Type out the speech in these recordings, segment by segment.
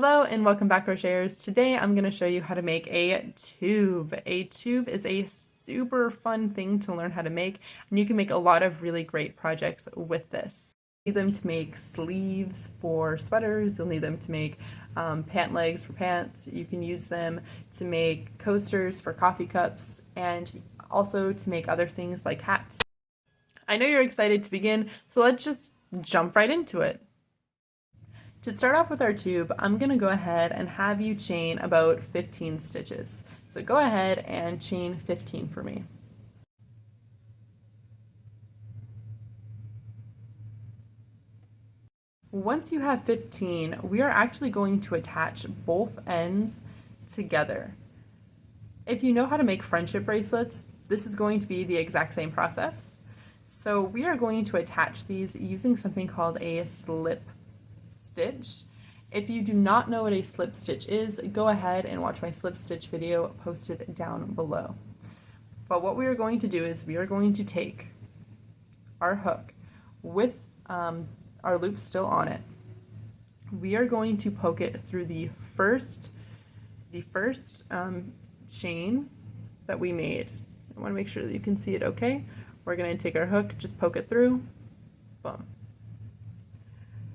Hello and welcome back, crocheters. Today I'm going to show you how to make a tube. A tube is a super fun thing to learn how to make, and you can make a lot of really great projects with this. You need them to make sleeves for sweaters, you'll need them to make pant legs for pants, you can use them to make coasters for coffee cups, and also to make other things like hats. I know you're excited to begin, so let's just jump right into it. To start off with our tube, I'm going to go ahead and have you chain about 15 stitches. So go ahead and chain 15 for me. Once you have 15, we are actually going to attach both ends together. If you know how to make friendship bracelets, this is going to be the exact same process. So we are going to attach these using something called a slip stitch. If you do not know what a slip stitch is, go ahead and watch my slip stitch video posted down below. But what we are going to do is we are going to take our hook with our loop still on it. We are going to poke it through the first chain that we made. I want to make sure that you can see it okay. We're going to take our hook, just poke it through, boom.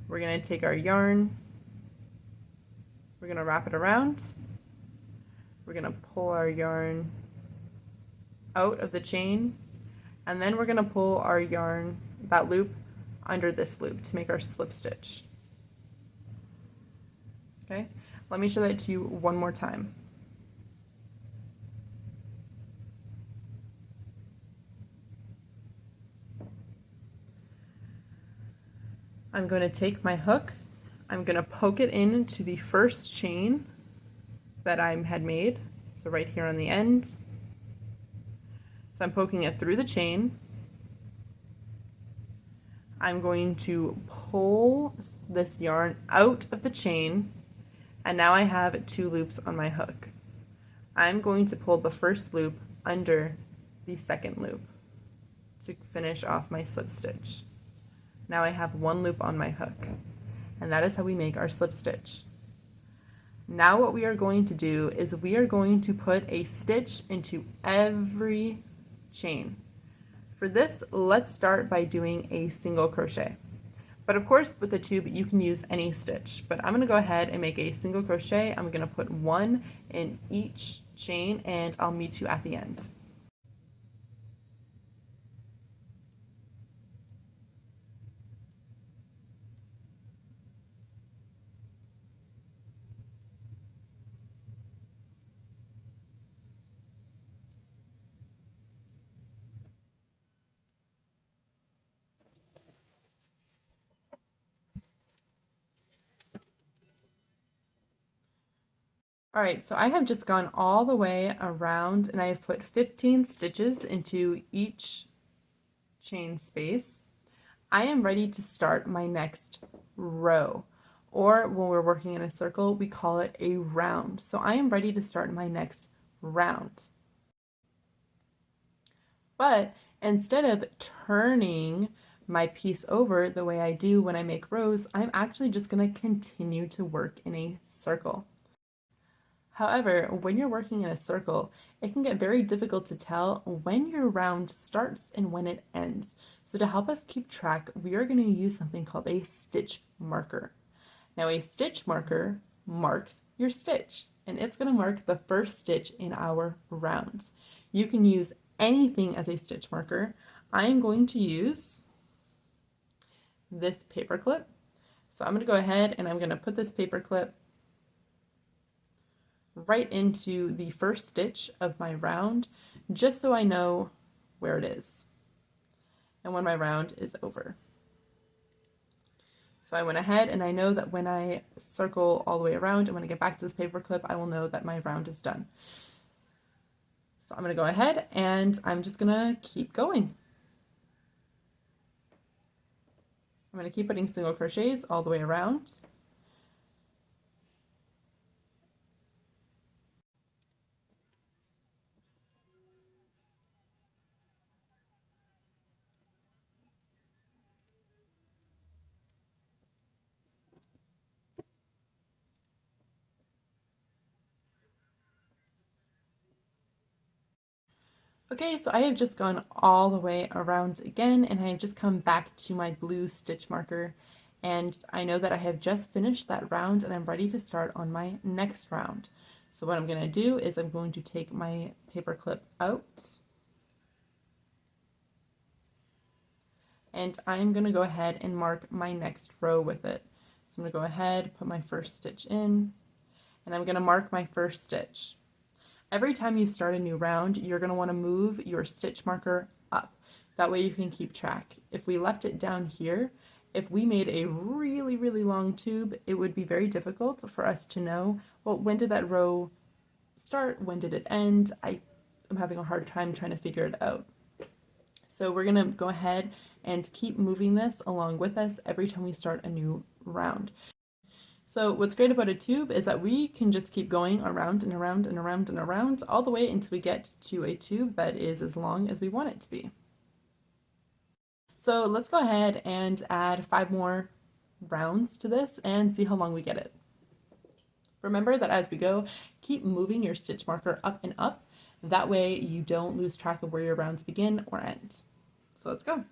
We're going to take our yarn, we're going to wrap it around, we're going to pull our yarn out of the chain, and then we're going to pull our yarn, that loop, under this loop to make our slip stitch. Okay, let me show that to you one more time. I'm going to take my hook, I'm going to poke it into the first chain that I had made, so right here on the end. So I'm poking it through the chain. I'm going to pull this yarn out of the chain, and now I have 2 loops on my hook. I'm going to pull the first loop under the second loop to finish off my slip stitch. Now I have 1 loop on my hook, and that is how we make our slip stitch. Now what we are going to do is we are going to put a stitch into every chain. For this, let's start by doing a single crochet. But of course, with the tube, you can use any stitch. But I'm going to go ahead and make a single crochet. I'm going to put 1 in each chain, and I'll meet you at the end. Alright, so I have just gone all the way around and I have put 15 stitches into each chain space. I am ready to start my next row, or when we're working in a circle, we call it a round. So I am ready to start my next round. But instead of turning my piece over the way I do when I make rows, I'm actually just going to continue to work in a circle. However, when you're working in a circle, it can get very difficult to tell when your round starts and when it ends. So to help us keep track, we are going to use something called a stitch marker. Now a stitch marker marks your stitch, and it's going to mark the first stitch in our round. You can use anything as a stitch marker. I am going to use this paper clip. So I'm going to go ahead and I'm going to put this paper clip right into the first stitch of my round, just so I know where it is and when my round is over. So I went ahead and I know that when I circle all the way around and when I get back to this paper clip, I will know that my round is done. So I'm going to go ahead and I'm just going to keep going. I'm going to keep putting single crochets all the way around. Okay, so I have just gone all the way around again, and I have just come back to my blue stitch marker, and I know that I have just finished that round and I'm ready to start on my next round. So what I'm going to do is I'm going to take my paper clip out, and I'm going to go ahead and mark my next row with it. So I'm going to go ahead, put my first stitch in, and I'm going to mark my first stitch. Every time you start a new round, you're going to want to move your stitch marker up. That way you can keep track. If we left it down here, if we made a really, really long tube, it would be very difficult for us to know, well, when did that row start? When did it end? I am having a hard time trying to figure it out. So we're going to go ahead and keep moving this along with us every time we start a new round. So what's great about a tube is that we can just keep going around and around and around and around all the way until we get to a tube that is as long as we want it to be. So let's go ahead and add 5 more rounds to this and see how long we get it. Remember that as we go, keep moving your stitch marker up and up. That way you don't lose track of where your rounds begin or end. So let's go.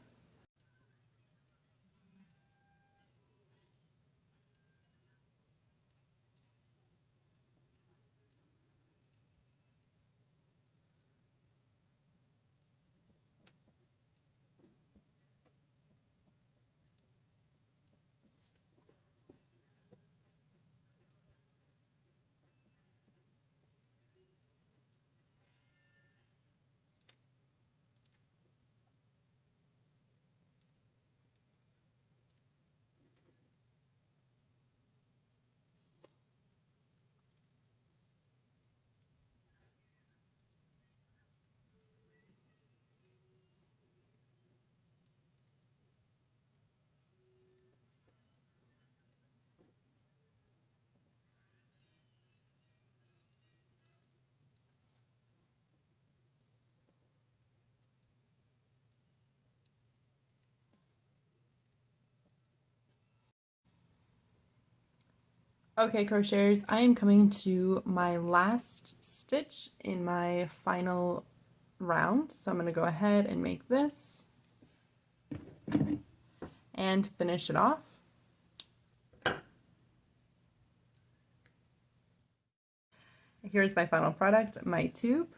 Okay, crocheters, I am coming to my last stitch in my final round. So I'm going to go ahead and make this and finish it off. Here's my final product, my tube.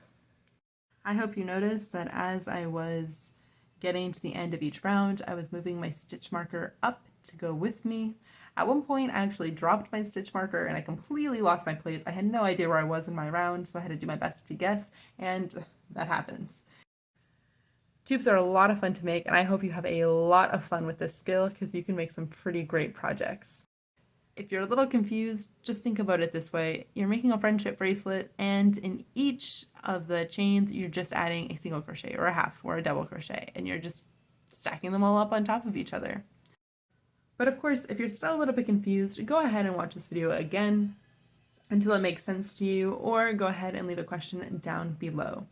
I hope you noticed that as I was getting to the end of each round, I was moving my stitch marker up to go with me. At one point, I actually dropped my stitch marker and I completely lost my place. I had no idea where I was in my round, so I had to do my best to guess, and that happens. Tubes are a lot of fun to make, and I hope you have a lot of fun with this skill because you can make some pretty great projects. If you're a little confused, just think about it this way. You're making a friendship bracelet, and in each of the chains, you're just adding a single crochet or a half or a double crochet, and you're just stacking them all up on top of each other. But of course, if you're still a little bit confused, go ahead and watch this video again until it makes sense to you, or go ahead and leave a question down below.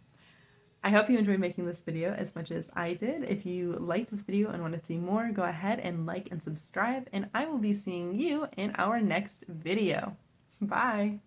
I hope you enjoyed making this video as much as I did. If you liked this video and want to see more, go ahead and like and subscribe, and I will be seeing you in our next video. Bye!